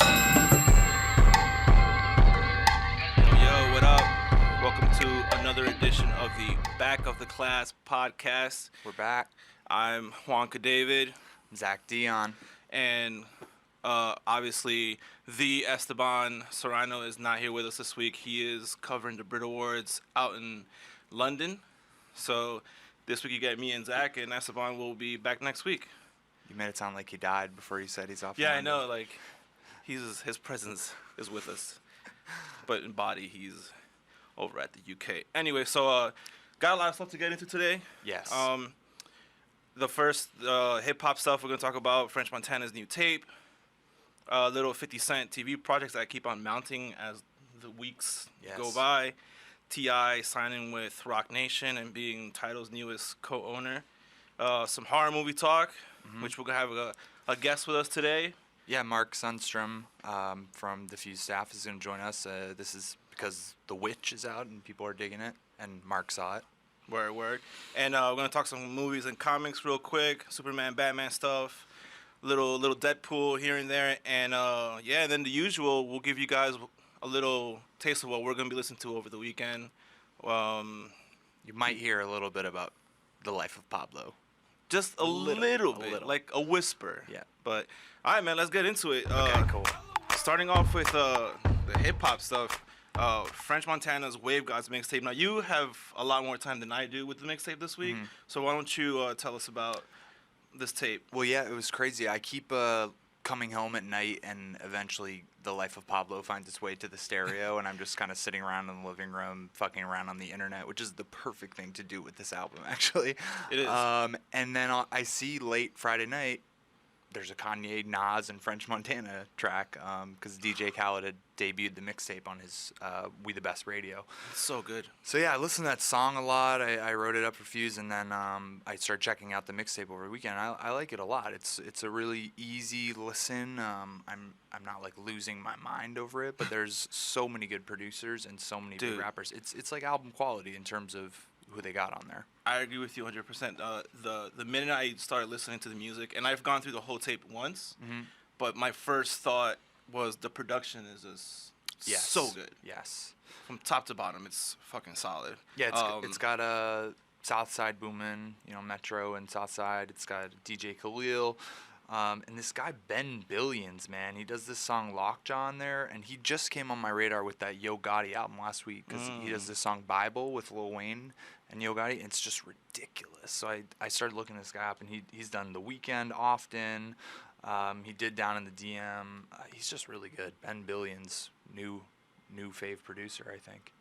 Yo, what up? Welcome to another edition of the Back of the Class podcast. We're back. I'm Juan Cadavid, Zach Dionne. and obviously the Esteban Serrano is not here with us this week. He is covering the Brit Awards out in London. So this week you get me and Zach, and Esteban will be back next week. You made it sound like he died before you said he's off. Yeah, I know. Like, his presence is with us, but in body he's over at the UK. Anyway, so got a lot of stuff to get into today. Yes. The first hip hop stuff we're gonna talk about: French Montana's new tape, little 50 Cent TV projects that keep on mounting as the weeks go by. T.I. signing with Rock Nation and being Tidal's newest co-owner. Some horror movie talk, which we're gonna have a guest with us today. Yeah, Mark Sundstrom from the Fuse staff is going to join us. This is because The Witch is out and people are digging it, and Mark saw it. Word. And we're going to talk some movies and comics real quick. Superman, Batman stuff. Little Deadpool here and there. And, and then the usual, we'll give you guys a little taste of what we're going to be listening to over the weekend. You might hear a little bit about the life of Pablo. Just a little bit, like a whisper. Yeah. But, all right, man, let's get into it. Okay, cool. Starting off with the hip-hop stuff, French Montana's Wave Gods mixtape. Now, you have a lot more time than I do with the mixtape this week, so why don't you tell us about this tape? Well, yeah, it was crazy. I keep coming home at night, and eventually the life of Pablo finds its way to the stereo, and I'm just kind of sitting around in the living room, fucking around on the internet, which is the perfect thing to do with this album, actually. It is. And then I see late Friday night, there's a Kanye, Nas, and French Montana track, because DJ Khaled had debuted the mixtape on his We the Best radio. It's so good. So yeah, I listened to that song a lot. I wrote it up for Fuse, and then I started checking out the mixtape over the weekend. I like it a lot. It's a really easy listen. I'm not like losing my mind over it, but there's so many good producers and so many good rappers. It's like album quality in terms of who they got on there. I agree with you 100%. The minute I started listening to the music, and I've gone through the whole tape once, but my first thought was the production is just so good. Yes. From top to bottom, it's fucking solid. Yeah, it's got a Southside booming, Metro and Southside. It's got DJ Khalil. And this guy, Ben Billions, man, he does this song Lockjaw on there, and he just came on my radar with that Yo Gotti album last week, because he does this song Bible with Lil Wayne and Yo Gotti, and it's just ridiculous. So I started looking this guy up, and he's done The Weeknd often. He did Down in the DM. He's just really good. Ben Billions, new fave producer, I think.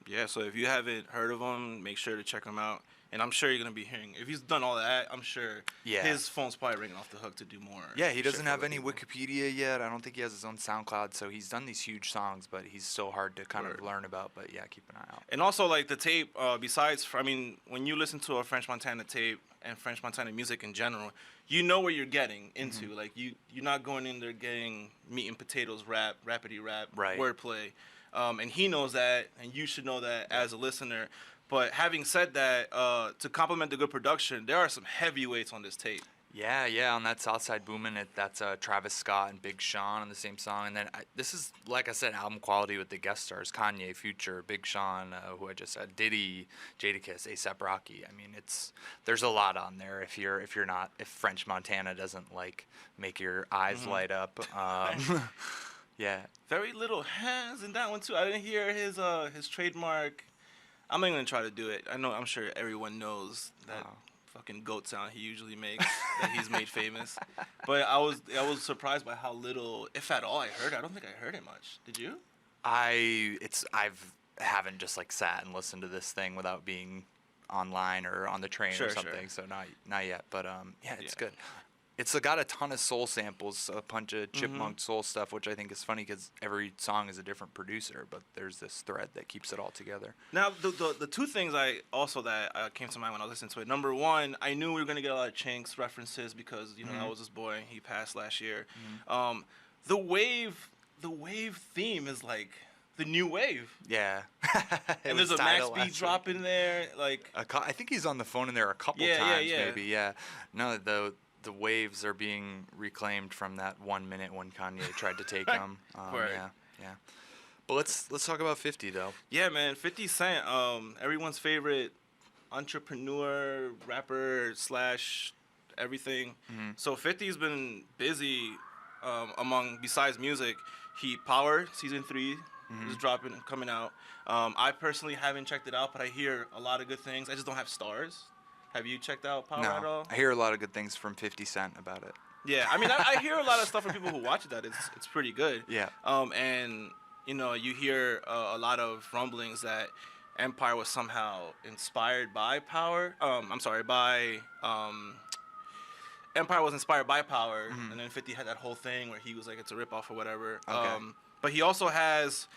Yeah, so if you haven't heard of him, make sure to check him out. And I'm sure you're going to be hearing, if he's done all that, I'm sure his phone's probably ringing off the hook to do more. Yeah, he doesn't have any Wikipedia yet. I don't think he has his own SoundCloud, so he's done these huge songs, but he's still hard to kind of learn about. But yeah, keep an eye out. And also, like, the tape, besides, when you listen to a French Montana tape and French Montana music in general, you know what you're getting into. Like, you're not going in there getting meat and potatoes rap, rapidy rap, wordplay. And he knows that, and you should know that as a listener. But having said that, to complement the good production, there are some heavyweights on this tape. Yeah, on that Southside Boomin', that's Travis Scott and Big Sean on the same song. And then this is, like I said, album quality with the guest stars: Kanye, Future, Big Sean, who I just said, Diddy, Jadakiss, A$AP Rocky. I mean, there's a lot on there. If French Montana doesn't like make your eyes light up. Yeah. Very little hands in that one too. I didn't hear his trademark. I'm not even gonna try to do it. I'm sure everyone knows that fucking goat sound he usually makes that he's made famous. But I was surprised by how little, if at all, I heard. I don't think I heard it much. Did you? I haven't just like sat and listened to this thing without being online or on the train or something. So not yet. But it's good. It's got a ton of soul samples, a bunch of chipmunk soul stuff, which I think is funny because every song is a different producer, but there's this thread that keeps it all together. Now, the two things that came to mind when I was listening to it. Number one, I knew we were going to get a lot of Chinks references because, that was his boy. He passed last year. The wave theme is like the new wave. Yeah. And there's a Max B drop in there. Like I think he's on the phone in there a couple times, maybe. Yeah. No, the waves are being reclaimed from that 1 minute when Kanye tried to take them. Right. Yeah. But let's talk about 50 though. Yeah, man. 50 Cent, everyone's favorite entrepreneur, rapper slash everything. So 50's been busy besides music. Power season 3 is coming out. I personally haven't checked it out, but I hear a lot of good things. I just don't have stars. Have you checked out Power at all? I hear a lot of good things from 50 Cent about it. Yeah, I mean, I hear a lot of stuff from people who watch that. It's pretty good. Yeah. And you hear a lot of rumblings that Empire was somehow inspired by Power. Empire was inspired by Power, and then 50 had that whole thing where he was like, it's a ripoff or whatever. Okay. But he also has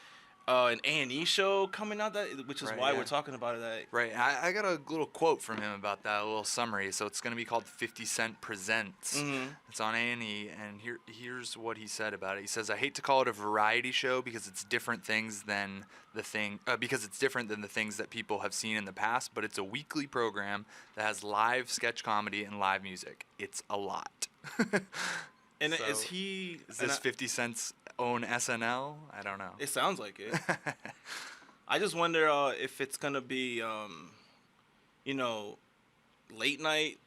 an A&E show coming out, which is why we're talking about it. Right. I got a little quote from him about that, a little summary. So it's going to be called 50 Cent Presents. It's on A&E, and here's what he said about it. He says, "I hate to call it a variety show because it's different than the things that people have seen in the past, but it's a weekly program that has live sketch comedy and live music. It's a lot." And so, is this 50 Cent's own SNL? I don't know. It sounds like it. I just wonder if it's gonna be, late night,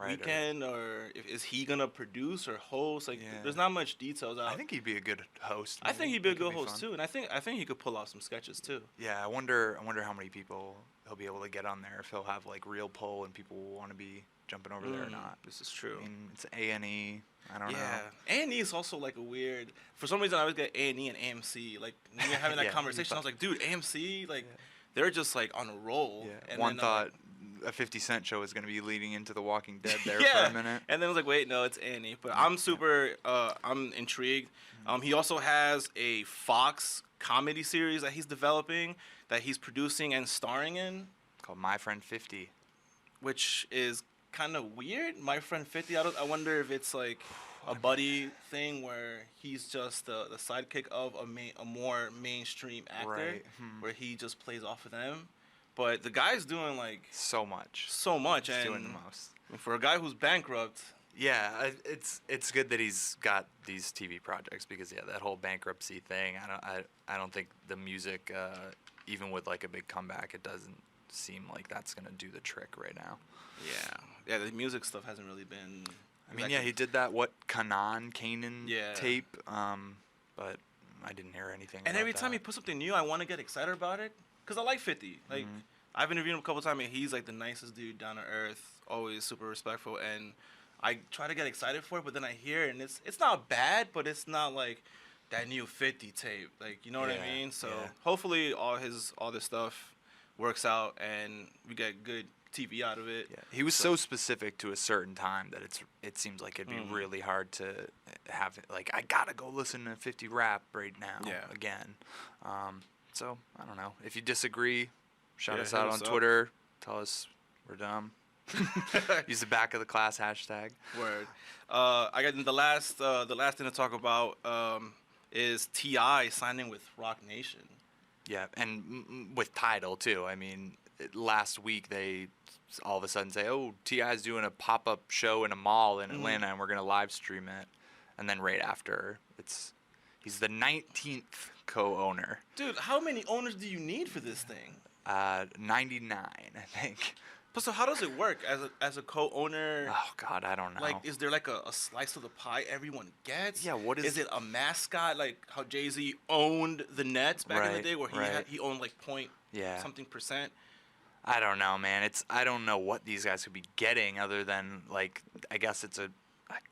weekend, or is he gonna produce or host? Like, there's not much details out. I think he'd be a good host. I think he'd be a good host too, and I think he could pull off some sketches too. Yeah, I wonder how many people he'll be able to get on there. If he'll have like real pull and people will want to be jumping over there or not. This is true. I mean, it's A&E. I don't know. A&E is also like a weird. For some reason, I always get A&E and AMC. Like when you're having that conversation, I was like, dude, AMC, like they're just like on a roll. Yeah. And Juan then, thought a 50 Cent show was going to be leading into The Walking Dead there for a minute. And then I was like, wait, no, it's A&E. But I'm I'm intrigued. He also has a Fox comedy series that he's developing, that he's producing and starring in, called My Friend 50, which is kind of weird. My Friend 50. I wonder if it's like a buddy thing where he's just the sidekick of a more mainstream actor, where he just plays off of them. But the guy's doing like so much. He's and doing the most. For a guy who's bankrupt. Yeah, it's good that he's got these TV projects because that whole bankruptcy thing. I don't think the music, even with like a big comeback, it doesn't seem like that's gonna do the trick right now. Yeah. The music stuff hasn't really been. I mean, he did that Canaan tape, but I didn't hear anything. And every time he puts something new, I want to get excited about it because I like 50. Like I've interviewed him a couple times, and he's like the nicest dude, down to earth, always super respectful, and I try to get excited for it, but then I hear it, and it's not bad, but it's not like that new 50 tape, like, you know what I mean? So hopefully all this stuff works out and we get good TV out of it. Yeah. He was so specific to a certain time that it seems like it'd be really hard to have it. Like, I gotta go listen to 50 rap right now again. So I don't know. If you disagree, shout us out on Twitter. Tell us we're dumb. Use the back of the class hashtag. Word. I got the last thing to talk about is T.I. signing with Rock Nation. Yeah, and with Tidal too. I mean, last week they all of a sudden say, "Oh, T.I.'s doing a pop-up show in a mall in Atlanta, and we're gonna live stream it." And then right after, he's the 19th co-owner. Dude, how many owners do you need for this thing? 99, I think. But so how does it work as a co-owner? Oh God, I don't know. Like, is there like a slice of the pie everyone gets? Yeah, what is it a mascot like how Jay-Z owned the Nets back in the day, where he owned like something percent? I don't know, man. I don't know what these guys could be getting other than, like, I guess it's a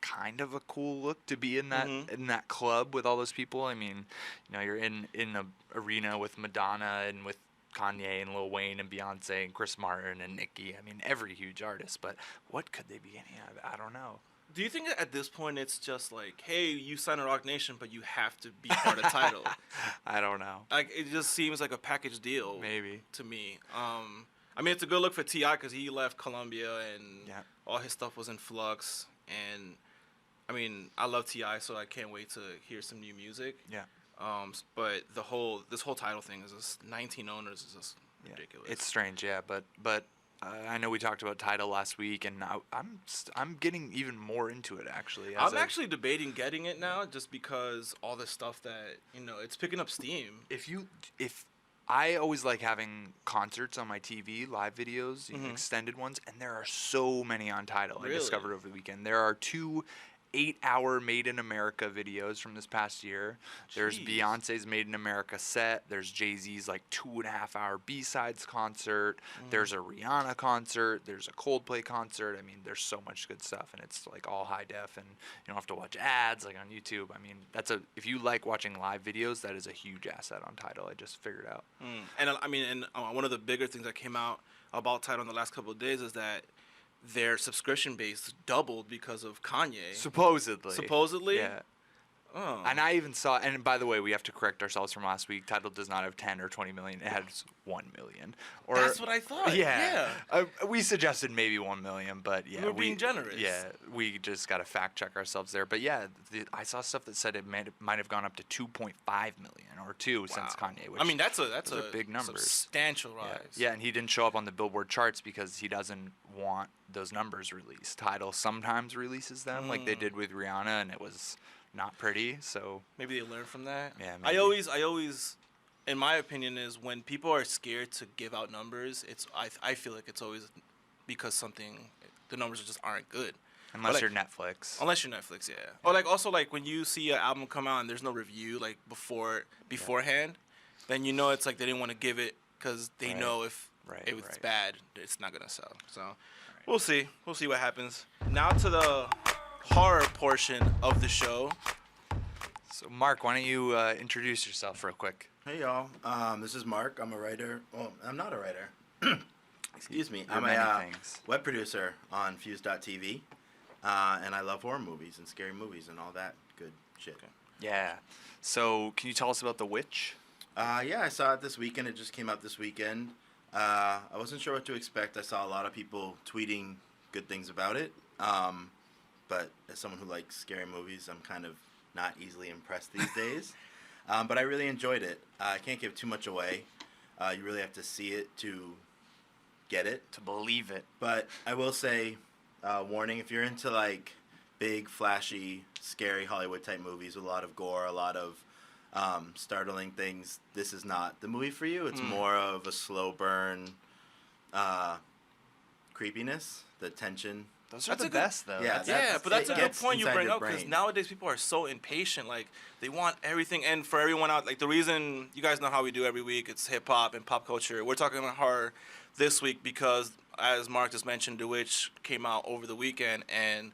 kind of a cool look to be in that club with all those people. I mean, you're in an arena with Madonna and with Kanye and Lil Wayne and Beyonce and Chris Martin and Nicki. I mean, every huge artist. But what could they be getting out of it? I don't know. Do you think that at this point it's just like, hey, you signed a Rock Nation, but you have to be part of Tidal? I don't know. Like, it just seems like a package deal. Maybe. To me. I mean, it's a good look for T.I. because he left Columbia and all his stuff was in flux. And, I mean, I love T.I., so I can't wait to hear some new music. Yeah. But this whole Tidal thing is just 19 owners is just ridiculous. It's strange, yeah, but I know we talked about Tidal last week, and I'm getting even more into it actually. I'm actually debating getting it now, just because all the stuff that it's picking up steam. If I always like having concerts on my TV, live videos, extended ones, and there are so many on Tidal. Really? I discovered over the weekend. There are 2 8-hour Made in America videos from this past year. There's Jeez. Beyonce's Made in America set. There's Jay-Z's like 2.5-hour B-sides concert. There's a Rihanna concert. There's a Coldplay concert. I mean, there's so much good stuff, and it's like all high def, and you don't have to watch ads like on YouTube. I mean, if you like watching live videos, that is a huge asset on Tidal. I just figured out. And I mean, one of the bigger things that came out about Tidal in the last couple of days is that their subscription base doubled because of Kanye. Supposedly? Yeah. Oh. And I even saw, and by the way, we have to correct ourselves from last week. Tidal does not have 10 or 20 million. It has 1 million. That's what I thought. Yeah. We suggested maybe 1 million, but yeah. We're being generous. Yeah. We just got to fact check ourselves there. But yeah, I saw stuff that said it might have gone up to 2.5 million or 2 since Kanye. Which, I mean, that's a big number. Substantial rise. Yeah, and he didn't show up on the Billboard charts because he doesn't want those numbers released. Tidal sometimes releases them, like they did with Rihanna, and it was not pretty. So maybe they learn from that. Yeah, maybe. I always, in my opinion, is when people are scared to give out numbers, I feel like it's always because the numbers just aren't good. Unless you're Netflix. Unless you're Netflix, yeah. Or also when you see an album come out and there's no review beforehand, then it's like they didn't want to give it because they know if it's bad, it's not gonna sell. So we'll see. We'll see what happens. Now to the horror portion of the show. So Mark, why don't you introduce yourself real quick? Hey y'all, this is Mark. I'm a writer. Well, I'm not a writer. Excuse me. I'm a web producer on Fuse.tv, and I love horror movies and scary movies and all that good shit. Okay. Yeah. So can you tell us about The Witch? Yeah, I saw it this weekend. It just came out this weekend. I wasn't sure what to expect. I saw a lot of people tweeting good things about it. But as someone who likes scary movies, I'm kind of not easily impressed these days. But I really enjoyed it. I can't give too much away. You really have to see it to get it. To believe it. But I will say, warning, if you're into like big, flashy, scary Hollywood type movies with a lot of gore, a lot of startling things, this is not the movie for you. It's more of a slow burn creepiness, the tension. Those are the best, though. Yeah, but that's a good point you bring up, because nowadays people are so impatient. Like, they want everything. And for everyone out, like, the reason, you guys know how we do every week, it's hip-hop and pop culture. We're talking about horror this week because, as Mark just mentioned, The Witch came out over the weekend, and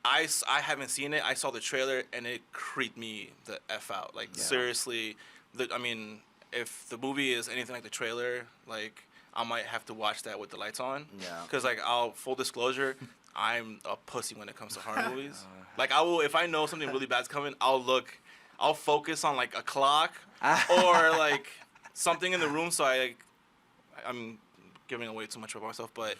I haven't seen it. I saw the trailer, and it creeped me the F out. Like, seriously, if the movie is anything like the trailer, like, I might have to watch that with the lights on. Yeah. Because, like, full disclosure, I'm a pussy when it comes to horror movies. Like, if I know something really bad's coming, I'll focus on, like, a clock or, like, something in the room. So I'm giving away too much about myself. But,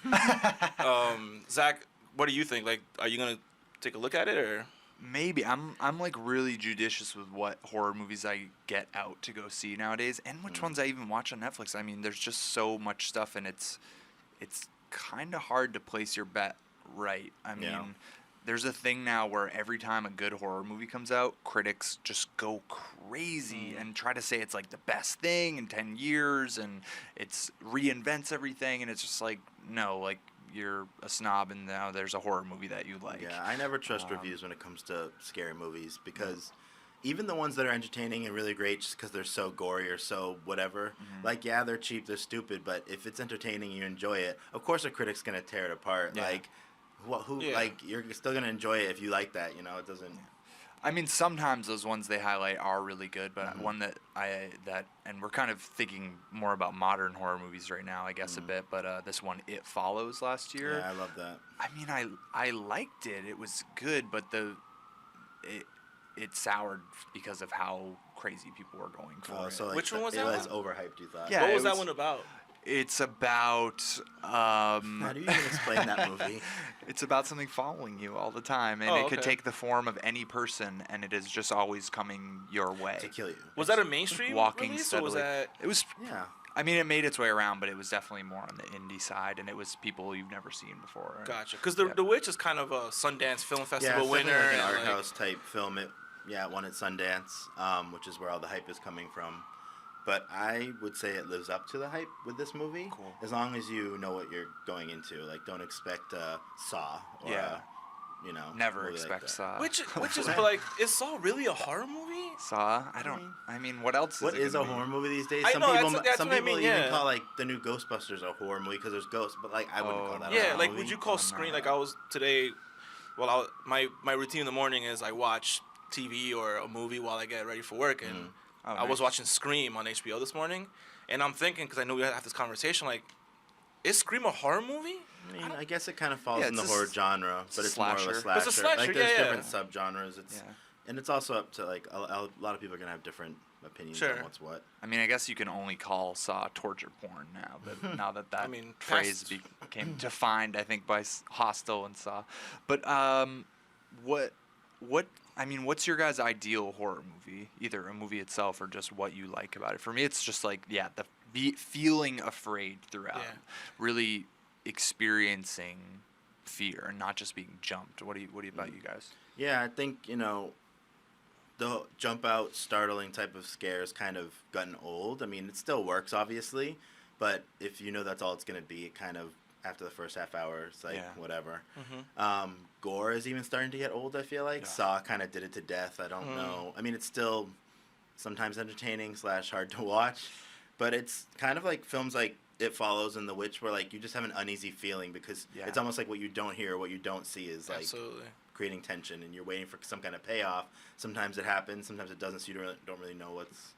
Zach, what do you think? Like, are you going to take a look at it, or? Maybe. I'm like really judicious with what horror movies I get out to go see nowadays, and which ones I even watch on Netflix. I mean, there's just so much stuff, and it's kind of hard to place your bet right. I mean, there's a thing now where every time a good horror movie comes out, critics just go crazy and try to say it's like the best thing in 10 years, and it's reinvents everything, and it's just like, no, like, you're a snob and now there's a horror movie that you like. Yeah, I never trust reviews when it comes to scary movies, because even the ones that are entertaining and really great just because they're so gory or so whatever, like, yeah, they're cheap, they're stupid, but if it's entertaining and you enjoy it, of course a critic's going to tear it apart. Yeah. Like, like, you're still going to enjoy it if you like that, it doesn't... I mean, sometimes those ones they highlight are really good, but one that and we're kind of thinking more about modern horror movies right now, I guess, a bit, but this one, It Follows, last year. Yeah, I love that. I mean, I liked it. It was good, but it soured because of how crazy people were going for it. So like which one was that? It was overhyped, you thought? Yeah, what was that one about? It's about... how do you even explain that movie? It's about something following you all the time, and it could take the form of any person, and it is just always coming your way. To kill you. Was that a mainstream walking release, steadily. or was that... It was... Yeah. I mean, it made its way around, but it was definitely more on the indie side, and it was people you've never seen before. And, Gotcha. Because the Witch is kind of a Sundance Film Yeah, Festival it's winner. definitely like an and, art house type film. It won at Sundance, which is where all the hype is coming from. But I would say it lives up to the hype with this movie. Cool. As long as you know what you're going into. Like, don't expect Saw or Never movie expect like Saw. Which is but like, is Saw really a horror movie? Saw? I mean, what else What is it is a gonna be? horror movie these days? I Some know, people, that's some what I people mean, even yeah. call like the new Ghostbusters a horror movie because there's ghosts. But like, I wouldn't call that. a Yeah, horror like movie. would you call Scream? Like I was today. Well, my routine in the morning is I watch TV or a movie while I get ready for work, and Oh, I was nice. watching Scream on HBO this morning, and I'm thinking because I know we have this conversation, like, is Scream a horror movie? I mean, I guess it kind of falls Yeah, in the it's a horror genre, but it's more of a slasher. slasher. It's a slasher, like there's yeah, different subgenres. Yeah. And it's also up to like a lot of people are gonna have different opinions Sure. on what's what. I mean, I guess you can only call Saw torture porn now, but now that I mean, phrase past- became defined, I think, by Hostel and Saw. But I mean, what's your guys' ideal horror movie? Either a movie itself or just what you like about it. For me, it's just like feeling afraid throughout, Yeah. really experiencing fear and not just being jumped. What about you guys? Yeah, I think the jump out, startling type of scares kind of gotten old. I mean, it still works obviously, but if you know that's all it's gonna be, it kind of after the first half hour, it's like whatever. Gore is even starting to get old. I feel like Saw kind of did it to death. I don't know. I mean, it's still sometimes entertaining / hard to watch, but it's kind of like films like It Follows and The Witch, where like you just have an uneasy feeling because it's almost like what you don't hear, what you don't see is like Absolutely. creating tension, and you're waiting for some kind of payoff. Sometimes it happens, sometimes it doesn't. So you don't really know what's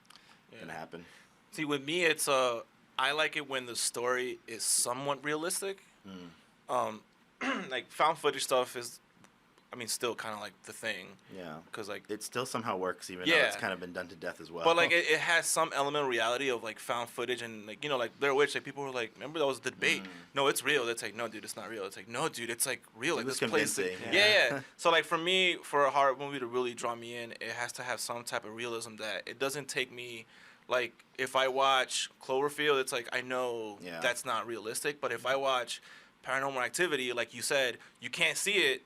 gonna happen. See, with me, it's I like it when the story is somewhat realistic. Like found footage stuff is, I mean, still kind of like the thing. Yeah, Because like, it still somehow works, even though Yeah. it's kind of been done to death as well. but like it has some element of reality of like found footage and like like Blair Witch. Like people were like, remember that was the debate? No, it's real. It's like, no, dude, it's not real. It's like, no, dude, it's like real. Like was this place. convincing, Yeah. So like for me, for a horror movie to really draw me in, it has to have some type of realism that it doesn't take me. Like if I watch Cloverfield, it's like I know that's not realistic. But if I watch Paranormal Activity, like you said, you can't see it,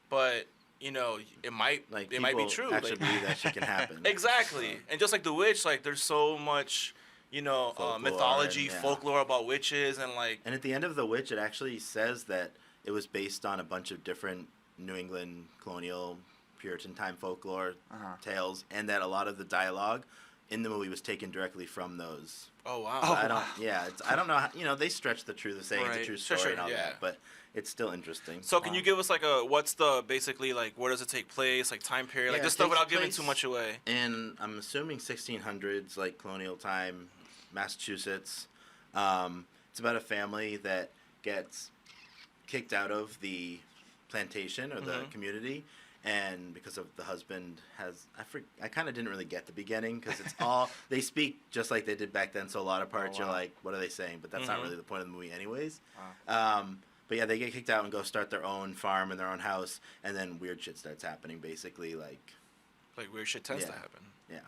but it might like it might be people true. Actually Like, believe that shit can happen. exactly. And just like The Witch, like there's so much, Folklore mythology, and, folklore about witches, and like And at the end of The Witch, it actually says that it was based on a bunch of different New England colonial Puritan time folklore tales, and that a lot of the dialogue in the movie was taken directly from those. oh wow. So I don't know how, they stretch the truth, saying it's a Right. true Sure, story and all yeah. that, but it's still interesting. So can you give us like what's the basically like where does it take place, like time period, like Yeah, this it stuff takes without giving place too much away? And I'm assuming 1600s, like colonial time, Massachusetts. It's about a family that gets kicked out of the plantation or the community, and because of the husband has, I kind of didn't really get the beginning because it's all they speak just like they did back then. So a lot of parts you're like, what are they saying? But that's not really the point of the movie, anyways. But yeah, they get kicked out and go start their own farm and their own house, and then weird shit starts happening. Basically, like Like weird shit tends to Yeah. happen. yeah.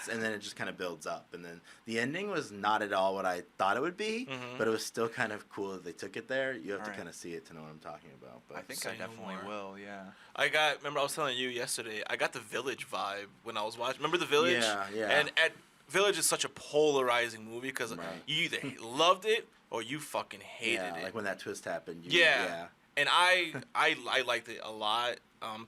And then it just kind of builds up, and then the ending was not at all what I thought it would be, but it was still kind of cool that they took it there. You have to Alright. kind of see it to know what I'm talking about. But I think Say I no definitely more. will. Yeah. Remember I was telling you yesterday, I got the Village vibe when I was watching. Remember the Village? Yeah. And Village is such a polarizing movie because Right. you either loved it or you fucking hated yeah, it. like when that twist happened. Yeah. And I liked it a lot.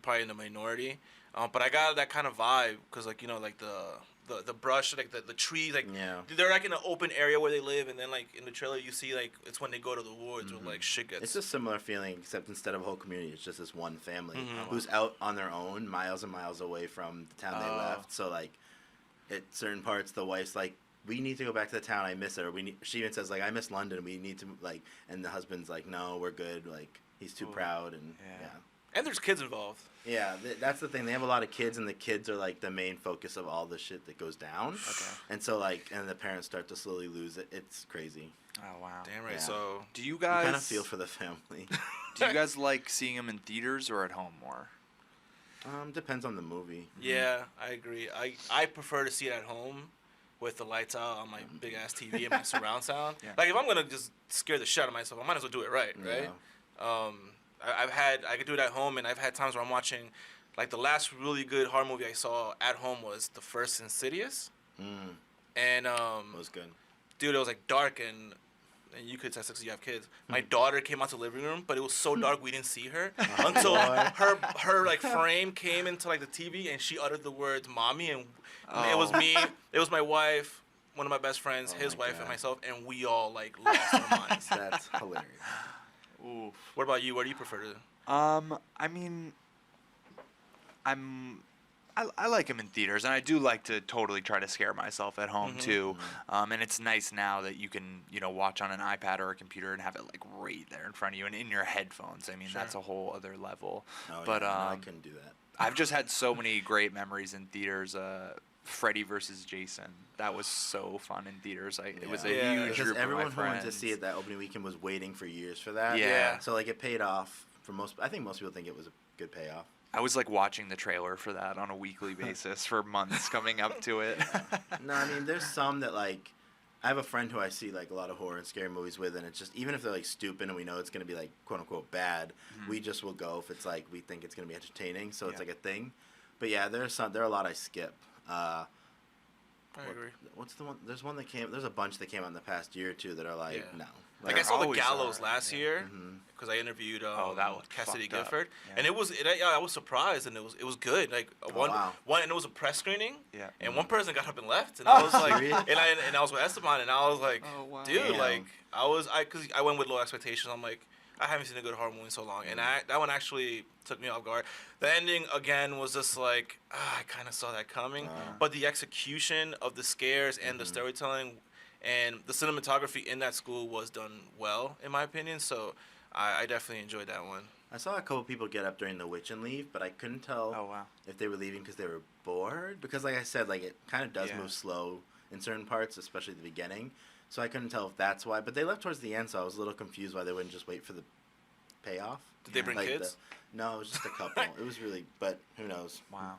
Probably in the minority, but I got that kind of vibe because like like the brush, like the trees, like Yeah. they're like in an open area where they live, and then like in the trailer you see like it's when they go to the woods where like shit gets. It's a similar feeling, except instead of a whole community, it's just this one family Mm-hmm. who's out on their own, miles and miles away from the town they left. So like, at certain parts, the wife's like, "We need to go back to the town. I miss it." Or she even says like, "I miss London. We need to like." And the husband's like, "No, we're good. Like he's too proud." And Yeah. and there's kids involved. Yeah, that's the thing. They have a lot of kids, and the kids are like the main focus of all the shit that goes down. Okay. And so like, and the parents start to slowly lose it. It's crazy. Oh wow. Damn right. Yeah. So Do you You guys kind of feel for the family. Do you guys like seeing them in theaters or at home more? Depends on the movie. yeah, I agree. I prefer to see it at home with the lights out on my big ass TV and my surround sound. Yeah. Like if I'm gonna just scare the shit out of myself, I might as well do it right, right? I could do it at home, and I've had times where I'm watching, like the last really good horror movie I saw at home was the first Insidious, and It was good. dude, it was like dark and you could test it because you have kids. My daughter came out to the living room, but it was so dark we didn't see her until her like frame came into like the TV and she uttered the words "mommy," and it was me, it was my wife, one of my best friends, his my wife, God. and myself, and we all like lost our minds. That's hilarious. Oof. What about you? What do you prefer to? I mean, I like him in theaters, and I do like to totally try to scare myself at home too. And it's nice now that you can, watch on an iPad or a computer and have it like right there in front of you and in your headphones. I mean, that's a whole other level. Oh, But yeah, no, I couldn't do that. I've just had so many great memories in theaters. Freddy versus Jason. That was so fun in theaters. It was a huge because group everyone of my who went to friends. see it that opening weekend was waiting for years for that. Yeah. So like it paid off for most. I think most people think it was a good payoff. I was like watching the trailer for that on a weekly basis for months coming up to it. No, I mean there's some that like. I have a friend who I see like a lot of horror and scary movies with, and it's just even if they're like stupid and we know it's gonna be like quote unquote bad, we just will go if it's like we think it's gonna be entertaining. So it's like a thing. But yeah, there are a lot I skip. I agree. What's the one? There's one that came. There's a bunch that came out in the past year or two that are like no. Like I saw the always Gallows are, last yeah. year because I interviewed that was Cassidy fucked up. Gifford, Yeah. and I was surprised, and it was good. Like one, and it was a press screening, Yeah. and one person got up and left, and I was like, Serious? and I was with Esteban, and I was like, Oh, wow. dude, Damn. like because I went with low expectations. I'm like, I haven't seen a good horror movie in so long, and that one actually took me off guard. The ending again was just like I kind of saw that coming, but the execution of the scares and the storytelling and the cinematography in that school was done well, in my opinion. So I definitely enjoyed that one. I saw a couple people get up during the witch and leave, but I couldn't tell if they were leaving because they were bored. Because like I said, like it kind of does move slow in certain parts, especially at the beginning. So I couldn't tell if that's why. But they left towards the end, so I was a little confused why they wouldn't just wait for the payoff. Did they bring Like kids? No, it was just a couple. It was really, but who knows. Wow.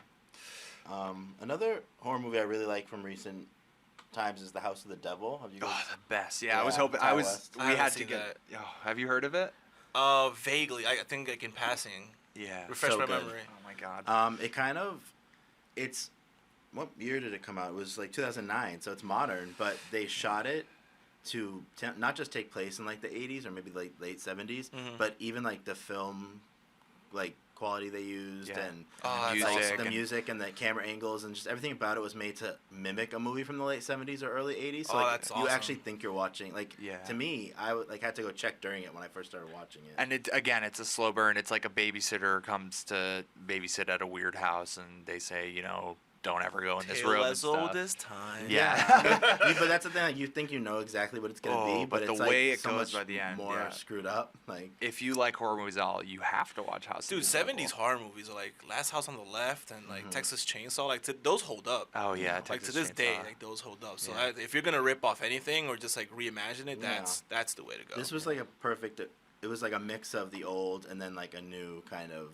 Another horror movie I really like from recent times is The House of the Devil. Have you guys? Oh, the best. Yeah, I Yeah, was hoping. Ty We West. I had haven't to seen get. Oh, have you heard of it? Vaguely. I think like in passing. Yeah. Refresh So my good. memory. Oh my God. It kind of, it's, what year did it come out? It was like 2009, so it's modern, but they shot it to not just take place in like the 80s or maybe like late 70s, but even like the film, like quality they used and music the music and the camera angles and just everything about it was made to mimic a movie from the late 70s or early 80s. So like, that's you awesome. actually think you're watching. Like to me, I had to go check during it when I first started watching it. And it's a slow burn. It's like a babysitter comes to babysit at a weird house, and they say, don't ever go in this room. As old as time. Yeah. But that's the thing. Like, you think you know exactly what it's gonna be, but the it's way like it so goes much by the end, more screwed up. Like if you like horror movies at all, you have to watch House. Dude, of the Devil. 70s horror movies are like Last House on the Left and like Texas Chainsaw. Like those hold up. Oh yeah, Like Texas to this day, Chainsaw. like those hold up. So Yeah. if you're gonna rip off anything or just like reimagine it, that's the way to go. this was like a perfect. It was like a mix of the old and then like a new kind of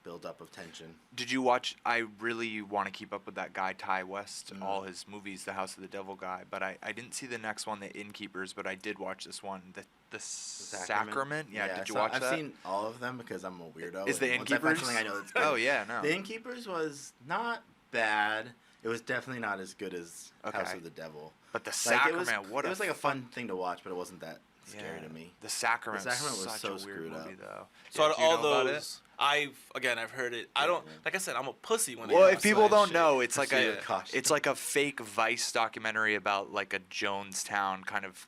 build up of tension. Did you watch? I really want to keep up with that guy Ty West, all his movies, the House of the Devil guy. But I didn't see the next one, The Innkeepers. But I did watch this one, the Sacrament. Yeah, did you watch that? I've seen all of them because I'm a weirdo. Is The and once I find Innkeepers? something I know that's good. Oh yeah, no. The Innkeepers was not bad. It was definitely not as good as House Okay. of the Devil. But the Like, Sacrament, it was like a fun thing to watch, but it wasn't that scary to me. The Sacrament, The Sacrament was such so a weird screwed movie up. though. So out of do you all know about it? those, I've heard it. I don't like I said, I'm a pussy when Well, it if comes to people that don't shit. know, it's like Proceed with caution. it's like a fake Vice documentary about like a Jonestown kind of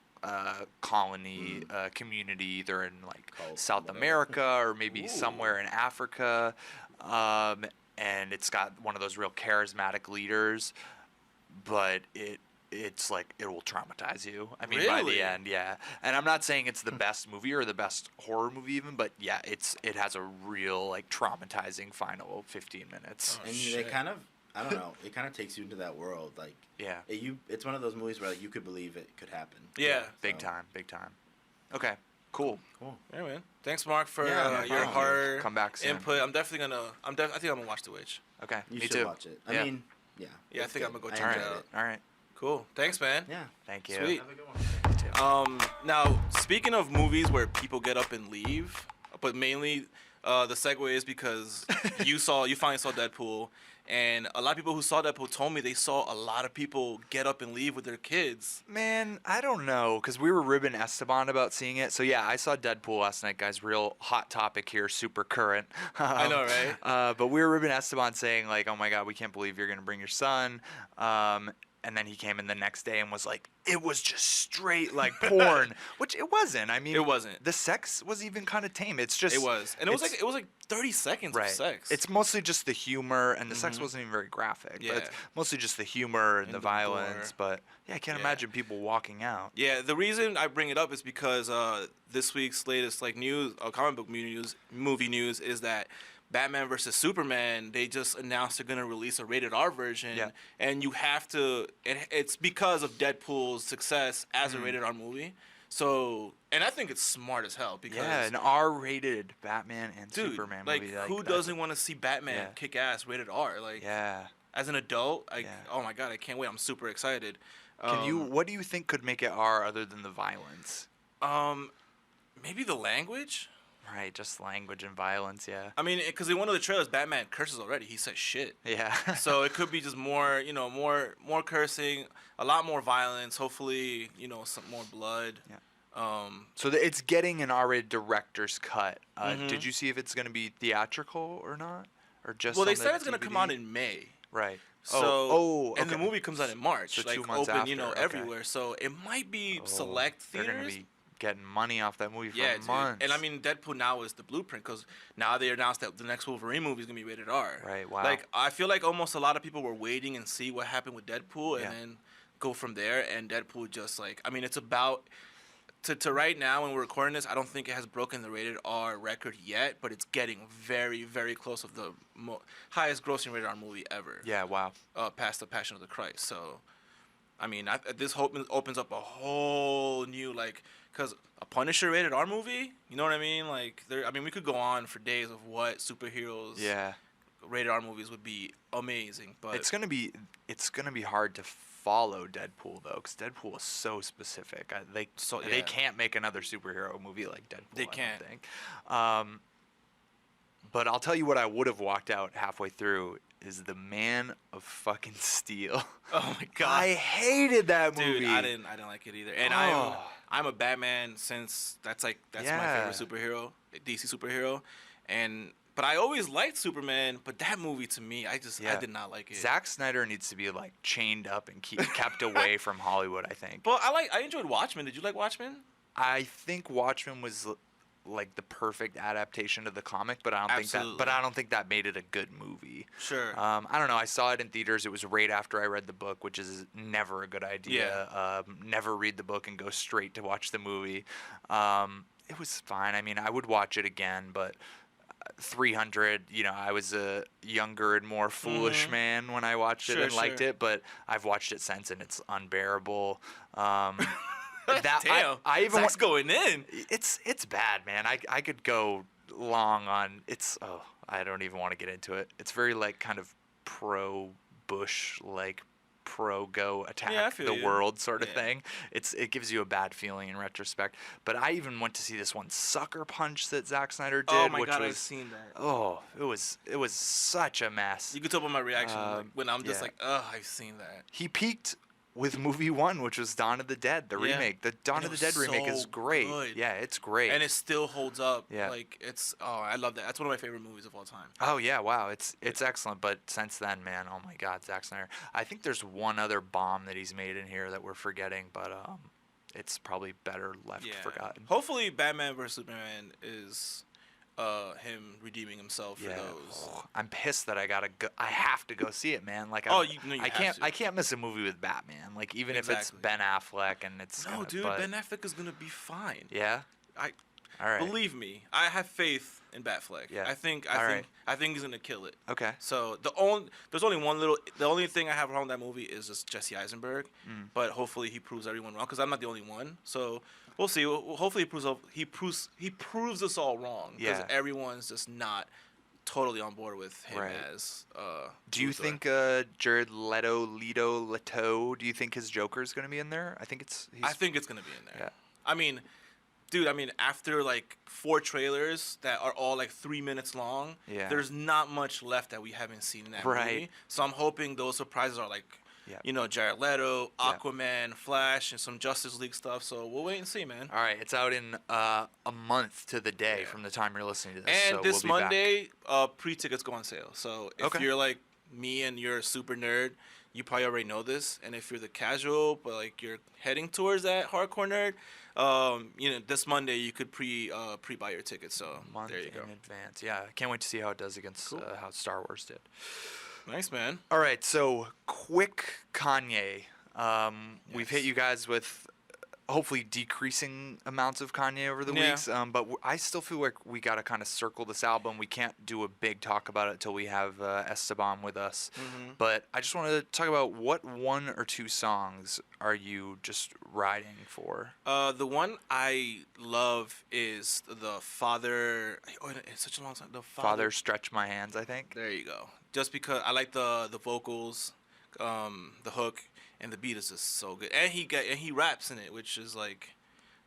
colony community, either in like Cult, South whatever. America or maybe somewhere in Africa, and it's got one of those real charismatic leaders, but it's like it will traumatize you. I mean, by Really? the end, yeah. And I'm not saying it's the best movie or the best horror movie even, but yeah, it has a real like traumatizing final 15 minutes. Oh, And they shit. kind of, I don't know, it kind of takes you into that world. Like, Yeah. it's one of those movies where like, you could believe it could happen. Yeah. Big So, time, big time. Okay, cool. Cool. Yeah, man. Thanks, Mark, for Yeah, no your problem. horror Come back soon. input. I think I'm gonna watch The Witch. Okay, You me should too. watch it. I Yeah. mean, yeah. Yeah, I it's think good. I'm gonna go I check it enjoyed out. All right. Cool. Cool. Thanks, man. Yeah. Thank you. Sweet. Have a good one. Now, speaking of movies where people get up and leave, but mainly the segue is because you finally saw Deadpool, and a lot of people who saw Deadpool told me they saw a lot of people get up and leave with their kids. Man, I don't know, because we were ribbing Esteban about seeing it. So, yeah, I saw Deadpool last night, guys. Real hot topic here, super current. I know, right? But we were ribbing Esteban saying, like, oh, my God, we can't believe you're going to bring your son. And then he came in the next day and was like, it was just straight, like, porn. Which it wasn't. I mean, It wasn't. The sex was even kind of tame. It's just... It was. And it was like 30 seconds of sex. It's mostly just the humor, and the sex wasn't even very graphic. Yeah. But it's mostly just the humor and the violence. gore. But, yeah, I can't Yeah. imagine people walking out. Yeah, the reason I bring it up is because this week's latest news, comic book movie news, is that Batman vs Superman, they just announced they're gonna release a rated R version, Yeah. and you have to. It's because of Deadpool's success as a rated R movie. So, and I think it's smart as hell because Yeah, an R-rated Batman and dude, Superman like movie. who doesn't want to see Batman kick ass rated R? Like, Yeah. as an adult, Yeah. oh my god, I can't wait! I'm super excited. What do you think could make it R other than the violence? Maybe the language. Right, just language and violence, yeah. I mean, because in one of the trailers, Batman curses already. He says shit. Yeah. So it could be just more, more cursing, a lot more violence. Hopefully, some more blood. Yeah. So it's getting an R-rated director's cut. Did you see if it's going to be theatrical or not, or just? Well, they on the said it's going to come out DVD? in May. Right. So, and the okay. movie comes out in March, So 2 like months open, after, okay. everywhere. So it might be select They're theaters. going to be getting money off that movie for Yeah, dude. months. And I mean, Deadpool now is the blueprint because now they announced that the next Wolverine movie is gonna be rated R. Right. Wow. Like I feel like almost a lot of people were waiting and see what happened with Deadpool and then go from there. And Deadpool just it's about to right now when we're recording this. I don't think it has broken the rated R record yet, but it's getting very, very close of the highest grossing rated R movie ever. Yeah. Wow. Past the Passion of the Christ. So, I mean, this opens up a whole new because a Punisher rated R movie, you know what I mean? We could go on for days of what superheroes rated R movies would be amazing, but it's gonna be hard to follow Deadpool though, because Deadpool is so specific. They can't make another superhero movie like Deadpool. They I can't. don't think. But I'll tell you what I would have walked out halfway through is the Man of fucking Steel. Oh my god, I hated that movie. dude. I didn't like it either. And I'm a Batman since that's my favorite superhero, DC superhero, but I always liked Superman. But that movie to me, I did not like it. Zack Snyder needs to be chained up and kept away from Hollywood, I think. But I enjoyed Watchmen. Did you like Watchmen? I think Watchmen was the perfect adaptation of the comic, but I don't think that made it a good movie. Sure. I don't know. I saw it in theaters. It was right after I read the book, which is never a good idea. Yeah. Never read the book and go straight to watch the movie. It was fine. I mean, I would watch it again, but 300, I was a younger and more foolish man when I watched it and liked it, but I've watched it since and it's unbearable. Damn, I even Zach's going in. It's bad, man. I could go long on I don't even want to get into it. It's very kind of pro Bush, pro go attack the world sort of thing. It gives you a bad feeling in retrospect. But I even went to see this one Sucker Punch that Zack Snyder did. Oh my god, was, I've seen that. Oh, it was such a mess. You could tell by my reaction when I'm just I've seen that. He peaked with movie 1, which was Dawn of the Dead, the remake. The Dawn of the Dead remake is great. Good. Yeah, it's great. And it still holds up. Yeah. I love that. That's one of my favorite movies of all time. Oh yeah, wow, it's excellent. But since then, man, oh my God, Zack Snyder. I think there's one other bomb that he's made in here that we're forgetting, but it's probably better left forgotten. Hopefully, Batman vs Superman is him redeeming himself for those. I'm pissed that I have to go see it, man. I can't miss a movie with Batman. Even if it's Ben Affleck and it's Ben Affleck is gonna be fine. Yeah. All right. Believe me, I have faith in Batfleck. Yeah. I think he's gonna kill it. Okay. So the only thing I have wrong with that movie is just Jesse Eisenberg, but hopefully he proves everyone wrong because I'm not the only one. So we'll see. Hopefully he proves us all wrong because everyone's just not totally on board with him Right. as. Do you Luthor. think Jared Leto, do you think his Joker's going to be in there? I think it's. I think it's gonna be in there. Yeah. I mean, dude. I mean, after like 4 trailers that are all like 3 minutes long, Yeah. there's not much left that we haven't seen in that Right. movie. So I'm hoping those surprises are like, Yeah. you know, Jared Leto, Yeah. Aquaman, Flash, and some Justice League stuff. So we'll wait and see, man. All right, it's out in a month to the day Yeah. from the time you're listening to this. And so this we'll be back. Monday, pre-tickets go on sale. So if Okay. you're like me and you're a super nerd, you probably already know this. And if you're the casual, but like you're heading towards that hardcore nerd, you know, this Monday you could pre-buy your tickets. So Month there you go. in advance. Yeah, I can't wait to see how it does against Cool. how Star Wars did. Nice, man. All right, so quick Kanye. We've hit Yes. you guys with hopefully decreasing amounts of Kanye over the Yeah. weeks, but I still feel like we got to kind of circle this album. We can't do a big talk about it until we have Esteban with us. Mhm. But I just wanted to talk about what 1 or 2 songs are you just riding for? The one I love is the Father. Oh, it's such a long time. The Father Stretch My Hands, I think. There you go. Just because I like the vocals, the hook, and the beat is just so good. And he raps in it, which is like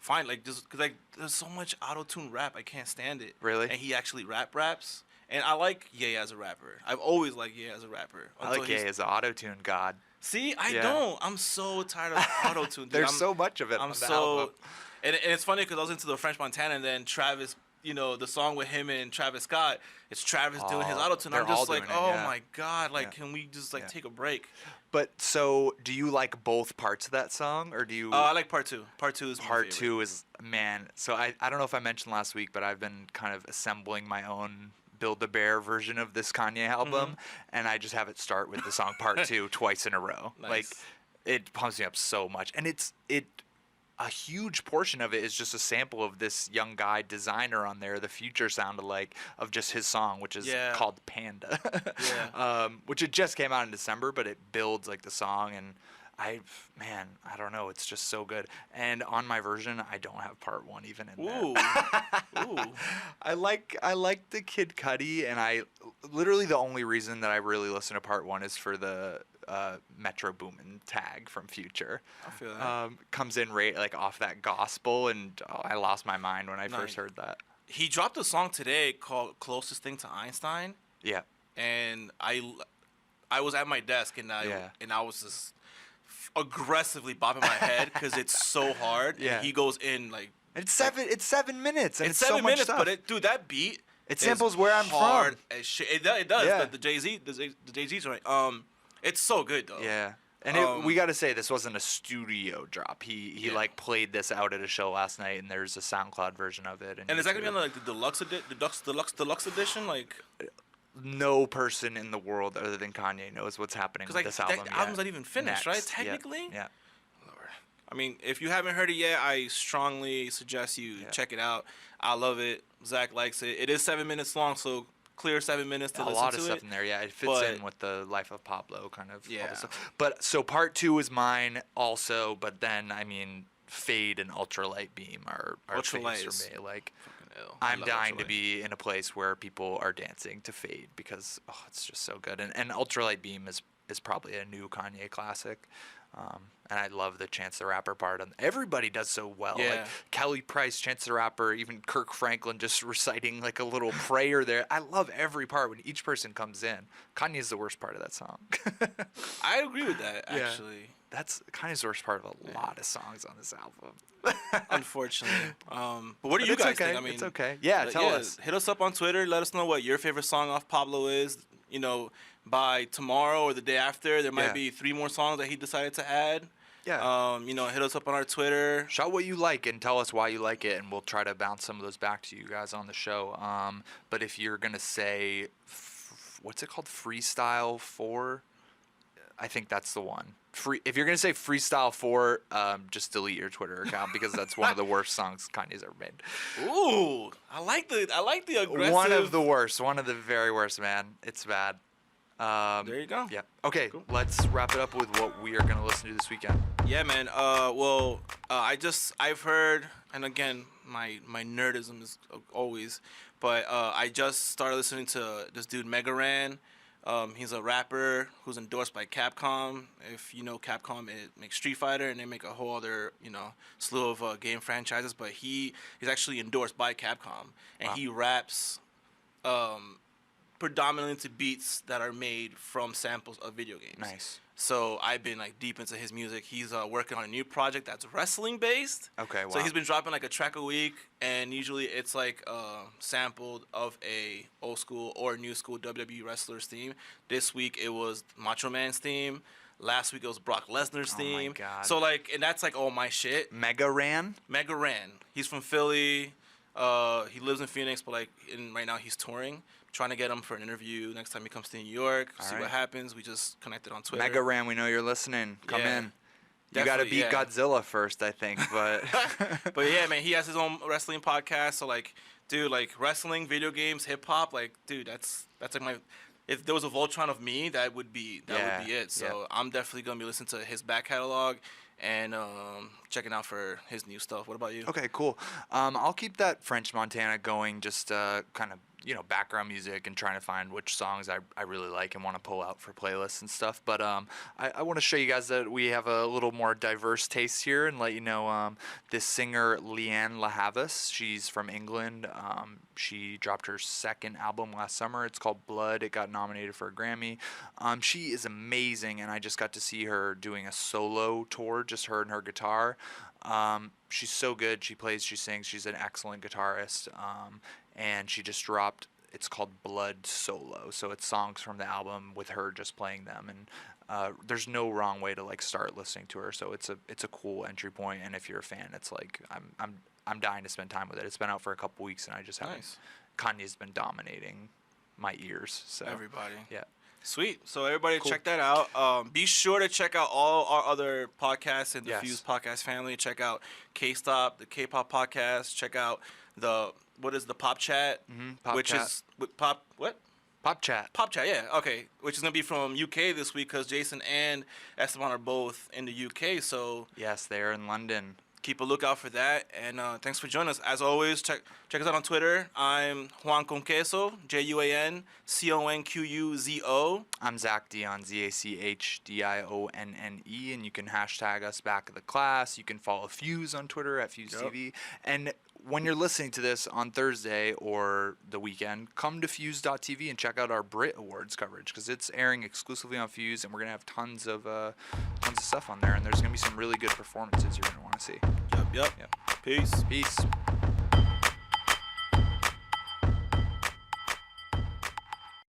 fine. Like just cause like there's so much auto tune rap, I can't stand it. Really? And he actually raps. And I like Ye as a rapper. I've always liked Ye as a rapper. I like Ye as an auto-tune god. See, I Yeah. don't. I'm so tired of auto tune. There's so much of it I'm on the so, album. and it's funny because I was into the French Montana, and then Travis, you know, the song with him and Travis Scott, it's Travis doing his Oh, auto tune. they're I'm just all like, doing it, oh yeah. my god, like, Yeah. can we just like Yeah. take a break? But so, do you like both parts of that song, or do you? I like part 2. Part 2 is my Part favorite. 2 is, man. So I don't know if I mentioned last week, but I've been kind of assembling my own Build-A-Bear version of this Kanye album, and I just have it start with the song Part 2 twice in a row. Nice. Like, it pumps me up so much, and a huge portion of it is just a sample of this young guy designer on there, the Future sound alike of just his song, which is Yeah. called Panda. Yeah. Which it just came out in December, but it builds like the song, and I don't know, it's just so good. And on my version, I don't have part 1 even in there. Ooh. I like the Kid Cudi, and I literally the only reason that I really listen to part 1 is for the Metro Boomin tag from Future. I feel that. Comes in right like off that gospel, and I lost my mind when I Nice. first heard that. He dropped a song today called "Closest Thing to Einstein," Yeah, and I was at my desk and I was just aggressively bobbing my head because it's so hard. Yeah. And he goes in like it's 7 minutes, and it's so 7 much minutes, stuff. but dude, that beat. It is samples Where I'm hard From. As shit. It does. Yeah. The Jay-Z, the Jay-Z's right. It's so good though. Yeah. And we got to say, this wasn't a studio drop. He like played this out at a show last night, and there's a SoundCloud version of it. And is that gonna be on like the deluxe edition? Like, No person in the world other than Kanye knows what's happening with like this album. that album's not even finished, right? Next. Yeah. Technically. Yeah. Lord. I mean, if you haven't heard it yet, I strongly suggest you check it out. I love it. Zach likes it. It is 7 minutes long, so clear 7 minutes to A listen lot to of it. stuff in there. Yeah, it fits but- in with the Life of Pablo kind of. All Yeah. this stuff. But so part 2 is mine also. But then I mean, Fade and Ultralight Beam are Ultralight faves is for me. Like, Fucking ill. I I'm love dying to Ultralight. be in a place where people are dancing to Fade because it's just so good. And Ultralight Beam is probably a new Kanye classic. And I love the Chance the Rapper part. And everybody does so well. Yeah. Like Kelly Price, Chance the Rapper, even Kirk Franklin just reciting like a little prayer there. I love every part when each person comes in. Kanye's the worst part of that song. I agree with that, Yeah. actually. That's Kanye's the worst part of a lot of songs on this album. Unfortunately. But what do But you it's guys okay. think? I mean, It's okay. Yeah, tell us. Hit us up on Twitter. Let us know what your favorite song off Pablo is. You know, by tomorrow or the day after, there might Yeah. be 3 more songs that he decided to add. Yeah. You know, hit us up on our Twitter. Shout what you like and tell us why you like it, and we'll try to bounce some of those back to you guys on the show. But if you're gonna say, what's it called, Freestyle 4? I think that's the one. If you're gonna say Freestyle 4, just delete your Twitter account because that's one of the worst songs Kanye's ever made. Ooh, I like the aggressive. One of the worst. One of the very worst, man. It's bad. There you go. Yeah. Okay, Cool. let's wrap it up with what we are gonna listen to this weekend. Yeah, man. I've heard, and again, my nerdism is always, but I just started listening to this dude Mega Ran. He's a rapper who's endorsed by Capcom. If you know Capcom, it makes Street Fighter, and they make a whole other, slew of game franchises. But he's actually endorsed by Capcom, and he raps predominantly to beats that are made from samples of video games. Nice. So I've been like deep into his music. He's working on a new project that's wrestling based. Okay, wow. So he's been dropping like a track a week, and usually it's like sampled of a old school or new school WWE wrestler's theme. This week it was Macho Man's theme. Last week it was Brock Lesnar's theme. Oh my God. So like, and that's like all my shit. Mega Ran? Mega Ran. He's from Philly. He lives in Phoenix, but like right now he's touring. Trying to get him for an interview next time he comes to New York. See what happens. We just connected on Twitter. Mega Ran, we know you're listening. Come in. You got to Definitely, beat Godzilla first, I think. But But yeah, man, he has his own wrestling podcast. So like, dude, like wrestling, video games, hip hop, like, dude, that's like my. If there was a Voltron of me, that would be it. So I'm definitely gonna be listening to his back catalog and checking out for his new stuff. What about you? Okay, cool. I'll keep that French Montana going, just kind of, background music and trying to find which songs I really like and want to pull out for playlists and stuff. But I want to show you guys that we have a little more diverse taste here and let you know this singer Lianne La Havas. She's from England. She dropped her second album last summer. It's called Blood. It got nominated for a Grammy. She is amazing, and I just got to see her doing a solo tour, just her and her guitar. She's so good. She plays, she sings. She's an excellent guitarist. And she just dropped, it's called Blood Solo. So it's songs from the album with her just playing them. And there's no wrong way to like start listening to her. So it's a cool entry point. And if you're a fan, it's like I'm dying to spend time with it. It's been out for a couple weeks, and I just haven't. Nice. Kanye's been dominating my ears. So Everybody. yeah. Sweet. So everybody Cool. check that out. Be sure to check out all our other podcasts in the Yes. Fuse podcast family. Check out K-Stop, the K-pop podcast. Check out the Pop Chat, Pop which Chat. is with Pop what? Pop Chat. Pop Chat, yeah, okay. Which is gonna be from UK this week because Jason and Esteban are both in the UK. So Yes, they're in London. keep a lookout for that. And thanks for joining us. As always, check us out on Twitter. I'm Juan Conqueso, JuanConquzo. I'm Zach Dionne, ZachDionne, and you can hashtag us back at the class. You can follow Fuse on Twitter at Fuse TV. And when you're listening to this on Thursday or the weekend, come to Fuse.tv and check out our Brit Awards coverage because it's airing exclusively on Fuse, and we're gonna have tons of stuff on there. And there's gonna be some really good performances you're gonna want to see. Yep. Peace. Peace.